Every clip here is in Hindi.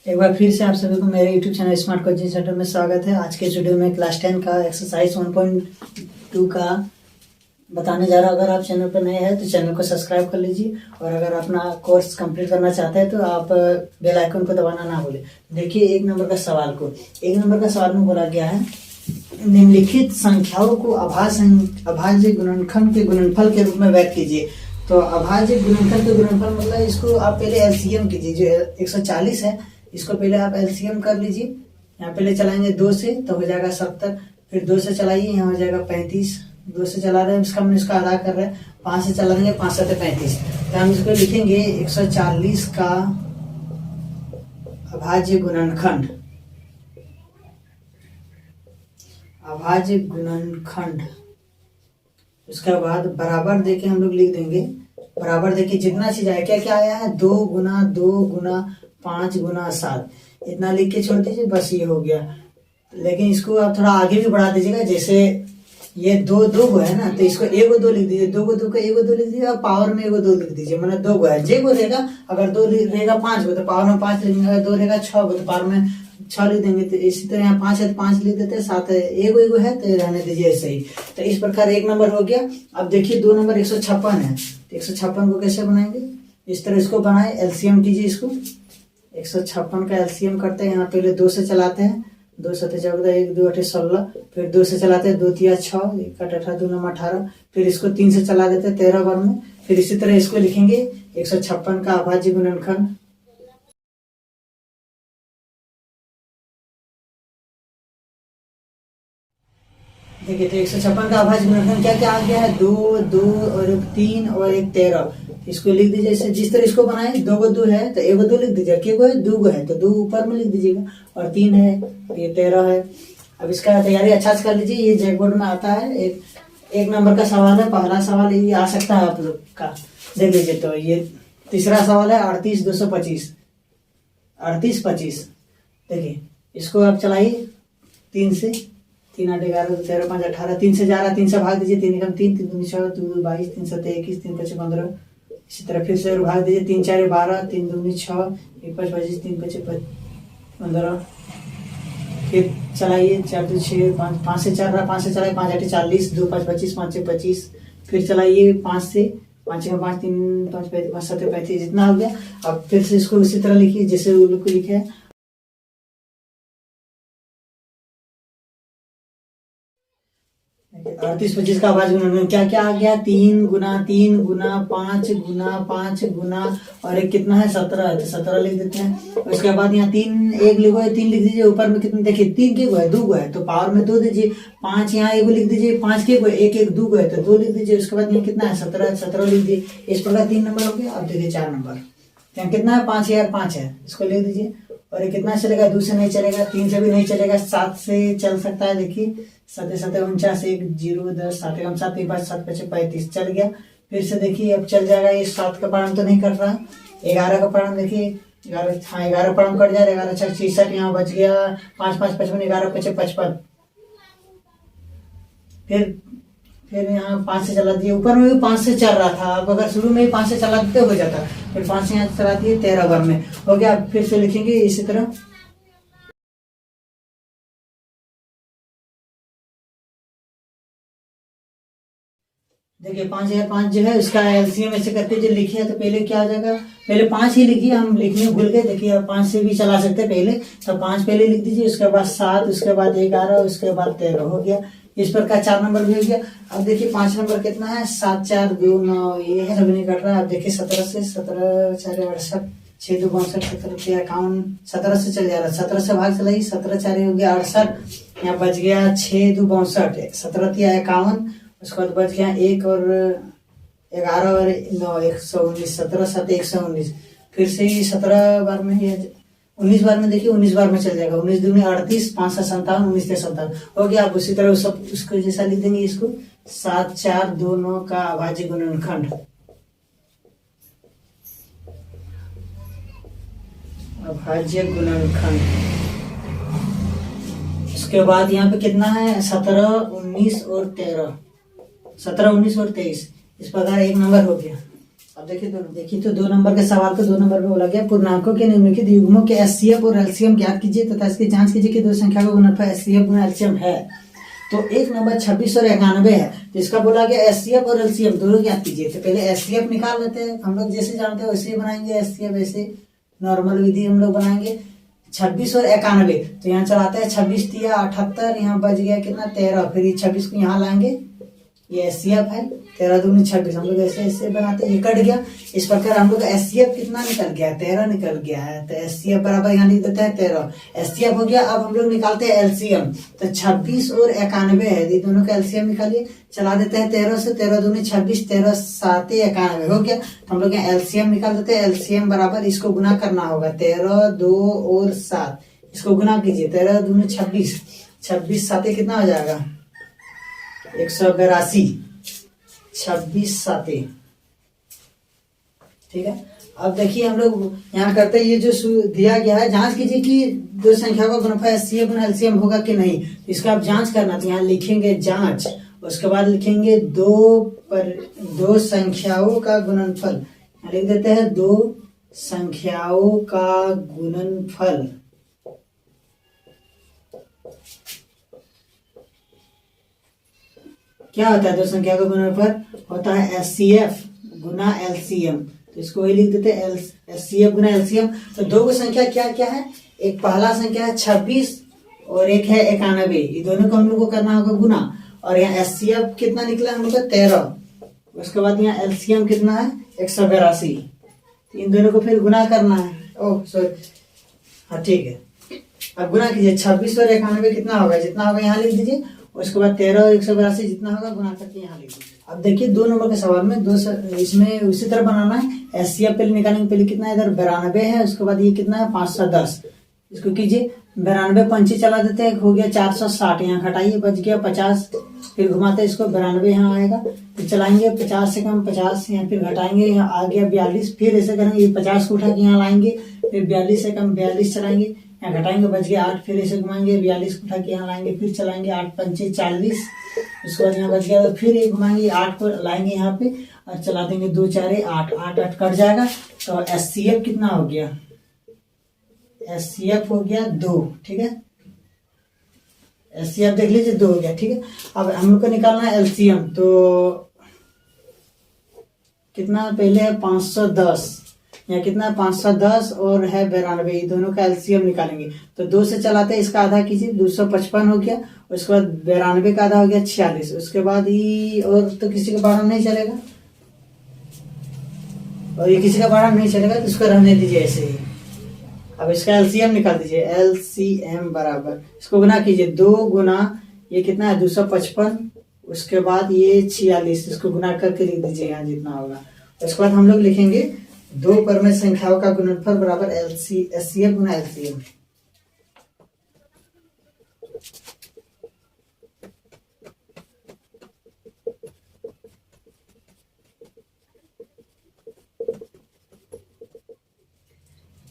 एक बार फिर से आप सभी को मेरे YouTube channel smart coaching centre में स्वागत है। आज के इस वीडियो में क्लास 10 का एक्सरसाइज 1.2 का बताने जा रहा हूँ। अगर आप चैनल पर नए हैं तो चैनल को सब्सक्राइब कर लीजिए, और अगर अपना कोर्स कंप्लीट करना चाहते हैं तो आप बेल आइकन को दबाना ना भूलें। देखिए, एक नंबर का सवाल में बोला गया है, निम्नलिखित संख्याओं को अभाज्य गुणनखंड के गुणनफल के रूप में व्यक्त कीजिए। तो अभाज्य गुणनखंड के गुणनफल मतलब इसको आप पहले एलसीएम कीजिए। जो 140 है इसको पहले आप एलसीएम कर लीजिए। यहाँ पहले चलाएंगे 2 से तो हो जाएगा 70, फिर 2 से चलाइए यहाँ हो जाएगा 35। 2 से चला रहे हैं इसका हमने इसका आधा कर रहे हैं, 5 से चला देंगे 5 से 35। तो हम इसको लिखेंगे 140 का अभाज्य गुणनखंड। उसके बाद बराबर देके हम लोग लिख देंगे। बराबर देके जितना चीज आया, क्या क्या आया है, 2 गुना 2 गुना 5 गुना 7, इतना लिख के छोड़ दीजिए, बस ये हो गया। लेकिन इसको आप थोड़ा आगे भी बढ़ा दीजिएगा। जैसे ये 2 गो है ना, तो इसको 1 2 लिख दीजिए, 2 को 2 को 1 2 लिख दीजिए, और पावर में 1 2 लिख दीजिए। मतलब 2 गो है, जे गो रहेगा। अगर 2 रहेगा 5 गो तो पावर में 5 लिखेंगे, अगर 2 रहेगा 6 गो तो पावर में 6 लिख देंगे। तो इसी तरह यहाँ 5 है तो 5 लिख देते हैं, 7 है 1 1 है तो रहने दीजिए ऐसे ही। तो इस प्रकार एक नंबर हो गया। अब देखिए 2 नंबर 156 है, तो 156 को कैसे बनाएंगे, इस तरह इसको बनाए, एलसीएम कीजिए इसको। 156 का एलसीएम करते हैं। यहाँ पहले 2 से चलाते हैं, 2 7 14 1 2 8 16, फिर 2 से चलाते हैं 2 3 6 1 8 18 2 9 18, फिर इसको 3 से चला देते हैं 13 बार में। फिर इसी तरह इसको लिखेंगे 156 का अभाज्य गुणनखंड। देखिए, तो 156 का अभाज्य गुणनखंड क्या क्या आ गया है, 2 2 और 1 3 और 1 13। इसको लिख दीजिए जिस तरह इसको बनाए। 2 गो 2 है तो 1 गो 2 लिख दीजिए, के गो है 2 गो है तो 2 ऊपर में लिख दीजिएगा, और 3 है ये 13 है। अब इसका तैयारी अच्छा से कर लीजिए, ये जैक बोर्ड में आता है। एक नंबर का सवाल है, पहला सवाल ये आ सकता है आप लोग का, देख लीजिए। तो ये तीसरा सवाल है 38 225 38 25। देखिए इसको आप चलाइए 3 से, 3 8 11 13 5 18, 3 से जा रहा है, 3 से भाग दीजिए, 3 एकम 3 3 दूनी 6 2 22 3 7 21 3 5 15। इसी तरह फिर से भाग दीजिए, 3 4 12 3 दूनी 6 1 5 25 3 5 15। फिर चलाइए 4 2 6 5 से चल रहा, 5 से चलाइए, 5 8 40 2 5 25 5 6 25। फिर चलाइए 5 से, 5 6 5 3 5 5 7 35, जितना हो गया। अब फिर से इसको उसी तरह लिखिए जैसे वो लोग को लिखे है। 38 25 का अभाज्य गुणनखंड क्या क्या आ गया, 3 गुना 3 गुना 5 गुना 5 गुना, और एक कितना है 17 है तो 17 लिख देते हैं। उसके बाद यहाँ 3 1 लिखो है, 3 लिख दीजिए। ऊपर में कितने, देखिए 3 के गो है 2 गो है तो पावर में 2 दीजिए। 5 यहाँ 1 लिख दीजिए, 5 के गो 1 1 2 गो है तो 2 लिख दीजिए। उसके बाद यहाँ कितना है 17 17 लिख दीजिए। इस प्रकार 3 नंबर हो गया। अब देखिए 4 नंबर, यहाँ कितना है 5 यार 5 है, इसको लिख दीजिए। और ये कितना चलेगा, 2 से नहीं चलेगा, 3 से भी नहीं चलेगा, 7 से चल सकता है। देखिए 7 7 49 1 0 10 7 1 7 3 5 7 5 35 चल गया। फिर से देखिए अब चल जाएगा। ये 7 का पारण तो नहीं कर रहा, 11 का पारण देखिए 11, हाँ 11 पारण कट जाए, 11 6 66, यहाँ बच गया 5 5 55 11 5 55। फिर यहाँ 5 से चला दिए, ऊपर में भी 5 से चल रहा था। अब अगर शुरू में ही 5 से चला देते हो जाता, फिर 5 से यहाँ चला दिए 13 बार में हो गया। फिर से लिखेंगे इसी तरह। देखिए 5 है 5 जो है उसका एलसीएम ऐसे करके जो लिखे है, तो पहले क्या आ जाएगा, पहले 5 ही लिखिए, हम लिखने भूल गए। देखिए आप 5 से भी चला सकते हैं पहले, तो 5 पहले लिख दीजिए, उसके बाद 7, उसके बाद 11, उसके बाद 13 हो गया। इस प्रकार 4 नंबर भी हो गया। अब देखिए 5 नंबर कितना है, 7 4 2 9, ये है सब नहीं कट रहा। अब देखिए 17 से, 17 4 68 6 2 62 17 3 51, 17 से चल जा रहा है, 17 से भाग चलाइए, 17 4 हो गया 68, यहाँ बच गया 6 2 62, 17 3 51, उसके बाद बच गया 1 और 11 और 9 119, 17 7 119। फिर से ही 17 बार में ही 19 बार में, देखिए 19 बार में चल जाएगा, 19 दूनी 38 5 7 57 19 3 57 हो गया। आप उसी तरह सब उसको जैसा लिख देंगे इसको, 7 4 2 9 का अभाज्य गुणनखंड। अभाज्य गुणनखंड। उसके बाद यहाँ पे कितना है, 17 19 और 13, 17 19 और 23। इस प्रकार एक नंबर हो गया। अब देखिए तो 2 नंबर के सवाल को 2 नंबर पे बोला गया, पूर्णांकों के निम्नलिखित युग्मों के एचसीएफ और एलसीएम ज्ञात कीजिए तथा इसकी जांच कीजिए कि दो संख्या का गुणनफल एचसीएफ गुना एलसीएम है। तो एक नंबर 26 और 91 है, जिसका बोला गया एचसीएफ और एलसीएम दोनों ज्ञात कीजिए। तो पहले एचसीएफ निकाल लेते हैं, हम लोग जैसे जानते हैं वैसे ही बनाएंगे एचसीएफ, ऐसे नॉर्मल विधि हम लोग बनाएंगे। 26 और 91, तो यहाँ चलाते हैं 26 दिया 78, यहाँ बच गया कितना 13, फिर ये 26 को यहाँ लाएंगे, ये एचसीएफ है 13 दूनी 26, हम लोग ऐसे ऐसे बनाते हैं, ये कट गया। इस प्रकार हम लोग एचसीएफ कितना निकल गया 13 निकल गया है, तो एचसीएफ बराबर यहाँ लिख देते हैं 13, एचसीएफ हो गया। अब हम लोग निकालते हैं एलसीएम, तो 26 और 91 है, ये दोनों का एलसीएम निकालिए, चला देते हैं 13 से, 13 दूनी 26, 13 7 91 हो गया। हम लोग यहाँ एलसीएम निकाल देते हैं, एलसीएम बराबर इसको गुना करना होगा 13 2 और 7, इसको गुना कीजिए 13 दूनी 26, 26 7 कितना हो जाएगा 182, 26 7, ठीक है। अब देखिए हम लोग यहाँ करते हैं, ये जो दिया गया है जांच कीजिए कि दो संख्या का गुणनफल एचसीएफ गुना एलसीएम होगा कि नहीं। इसका आप जांच करना, तो यहाँ लिखेंगे जांच, उसके बाद लिखेंगे दो संख्याओं का गुणनफल, यहाँ लिख देते हैं दो संख्याओं का गुणनफल। क्या होता है दो संख्या का गुणनफल, होता है एचसीएफ गुना एलसीएम, तो इसको वही लिख देते हैं एचसीएफ गुना एलसीएम। तो दो को संख्या क्या क्या है, एक पहला संख्या है 26 और एक है 91, ये दोनों को हम लोग को करना होगा गुना, और यहाँ एचसीएफ कितना निकला हम लोग का 13, उसके बाद यहाँ एलसीएम कितना है 182, इन दोनों को फिर गुना करना है। ओह सॉरी, हाँ ठीक है, अब गुना कीजिए 26 और 91 कितना होगा, जितना होगा यहाँ लिख दीजिए, उसके बाद 13 और 182 जितना होगा गुना करके यहाँ लिख दीजिए। अब देखिए 2 नंबर के सवाल में इसमें उसी तरह बनाना है, एचसीएफ पहले निकालेंगे, पहले कितना है इधर 92 है, उसके बाद ये कितना है 510, इसको कीजिए 92 पंची चला देते हैं, हो गया 460, यहाँ घटाइए बच गया 50, फिर घुमाते इसको 92 यहाँ आएगा, फिर चलाएंगे 50 से कम 50, यहाँ फिर घटाएंगे यहाँ आ गया 42, फिर ऐसे करेंगे ये 50 को उठा के यहाँ लाएंगे, फिर 42 से कम 42 चलाएंगे, यहाँ घटाएंगे बच गया 8, फिर ऐसे घुमाएंगे 42 को उठा के यहाँ लाएंगे, फिर चलाएंगे 8 पंचे 40, उसके बाद यहाँ बच गया, तो फिर एक घुमाएंगे 8 को लाएंगे यहाँ पे और चला देंगे 2 4 8, 8 8 कट जाएगा। तो एचसीएफ कितना हो गया, एचसीएफ हो गया 2, ठीक है, एचसीएफ देख लीजिए 2 हो गया, ठीक है। अब हम लोग को निकालना है एलसीएम, तो कितना पहले है 510, यहाँ कितना है 510 और है 92, ये दोनों का एलसीएम निकालेंगे, तो 2 से चलाते हैं, इसका आधा कीजिए 255 हो गया, उसके बाद 92 का आधा हो गया 46, उसके बाद ये और तो किसी का बारह नहीं चलेगा, और ये किसी का बारह नहीं चलेगा, तो इसको रहने दीजिए ऐसे ही। अब इसका एलसीएम निकाल दीजिए, एलसीएम बराबर इसको गुना कीजिए 2 गुना ये कितना है 255, उसके बाद ये 46, इसको गुना करके लिख दीजिए यहाँ जितना होगा। उसके बाद हम लोग लिखेंगे 2 परमेय संख्याओं का गुणनफल बराबर एचसीएफ गुना एलसीएम।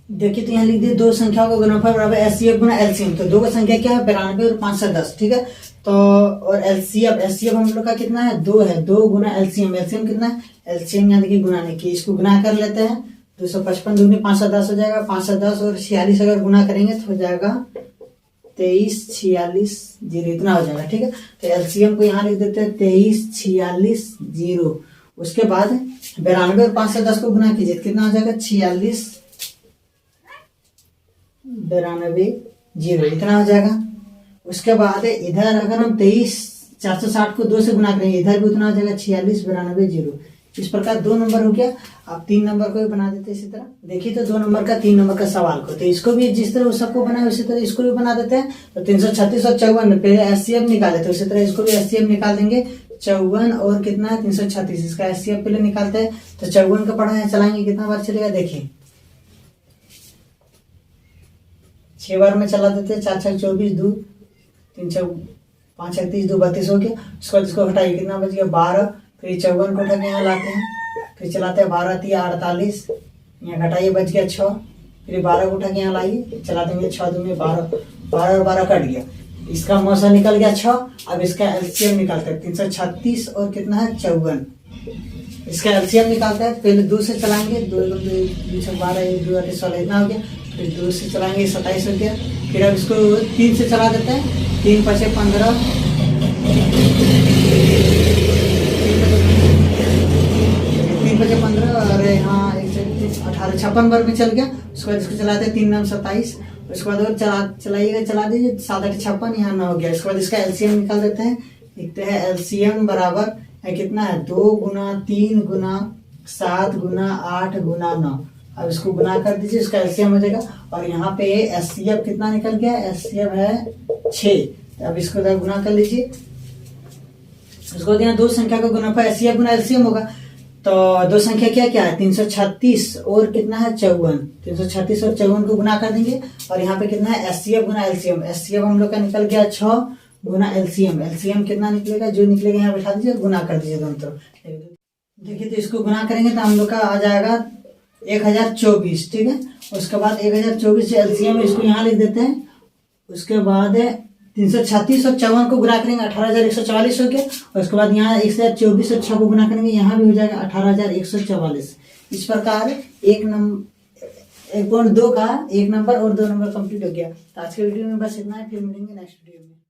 देखिए तो यहाँ लिख दिए 2 संख्याओं का गुणनफल बराबर एचसीएफ गुना एलसीएम, तो 2 का संख्या क्या है 92 और 510, ठीक है। तो और एचसीएफ हम लोग का कितना है 2 है, 2 गुना एलसीएम, एलसीएम कितना है, एलसीएम यहाँ देखिए गुना नहीं किया, इसको गुना कर लेते हैं, 255 दूनी 510 हो जाएगा, 510 और 46 अगर गुना करेंगे तो हो जाएगा 23 46 0, इतना हो जाएगा, ठीक है। तो एलसीएम को यहाँ लिख देते हैं 23 46 0, उसके बाद 92 और 510 को गुना कीजिए कितना हो जाएगा 46 92 0, इतना हो जाएगा। उसके बाद इधर अगर हम 23 460 को 2 से गुना करेंगे, इधर भी उतना हो जाएगा 46 92 0, इस प्रकार 2 नंबर हो गया। अब 3 नंबर को भी बना देते हैं इसी तरह। देखिए तो 2 नंबर का 3 नंबर का सवाल को, तो इसको भी जिस तरह सबको बनाए उसी तरह इसको भी बना देते हैं। तो 336 और 54 में पहले एचसीएफ निकाले, तो इसी तरह इसको भी एचसीएफ निकाल देंगे, 54 और कितना है 336, इसका एचसीएफ पहले निकालते हैं। तो 54 का पढ़ा है, चलाएंगे कितना बार चलेगा देखिए, 6 बार में चला देते हैं, 4 6 24 2 3 6 5 31 2 32 हो गया। उसके बाद इसको हटाइए कितना बच गया 12, फिर 54 को उठा के यहाँ लाते हैं, फिर चलाते हैं 12 3 48, यहाँ घटाइए बच गया 6, फिर 12 को उठा के यहाँ लाइए, चला देंगे 6 2 में 12, 12 और 12 कट गया, इसका मौसा निकल गया 6। अब इसका एलसीएम निकालते हैं 336 और कितना है 54, इसका एलसीएम निकालते हैं। पहले 2 से चलाएंगे, 2 2 12 1 2 8 16 इतना हो गया। फिर 2 से चलाएंगे 27 हो गया। फिर अब इसको 3 से चला देते हैं, 3 5 15 3 5 15 और यहाँ 18 56 बार में चल गया। उसके बाद इसको चलाते हैं 3 9 27। उसके बाद और चलाइएगा, चला दीजिए 7 8 56 यहाँ 9 हो गया। इसके बाद इसका एलसीएम निकाल देते हैं। लिखते हैं एलसीएम बराबर है कितना है 2 गुना 3 गुना 7 गुना 8 गुना 9। अब इसको गुना कर दीजिए, इसका एलसीएम हो जाएगा। और यहाँ पे एचसीएफ कितना निकल गया, एचसीएफ है 6। अब इसको गुना कर लीजिए। उसको यहाँ 2 संख्या का गुना एचसीएफ गुना एलसीएम होगा। तो 2 संख्या क्या क्या है 336 और कितना है 54। 336 और 54 को गुना कर देंगे। और यहाँ पे कितना है एचसीएफ गुना एलसीएम। एचसीएफ हम लोग का निकल गया 6 गुना एलसीएम। एलसीएम कितना निकलेगा, जो निकलेगा यहाँ बैठा दीजिए, गुना कर दीजिए दोनों तरफ। देखिए तो इसको गुना करेंगे तो हम लोग का आ जाएगा 1024। ठीक है, उसके बाद 1024 से एलसीएम इसको यहाँ लिख देते हैं। उसके बाद 336 और 54 को गुना करेंगे 18144 हो गया। और उसके बाद यहाँ 1024 और 6 को गुना करेंगे, यहाँ भी हो जाएगा 18144। इस प्रकार 1.2 का 1 नंबर और 2 नंबर कंप्लीट हो गया। तो आज के वीडियो में बस इतना है, फिर मिलेंगे नेक्स्ट वीडियो में।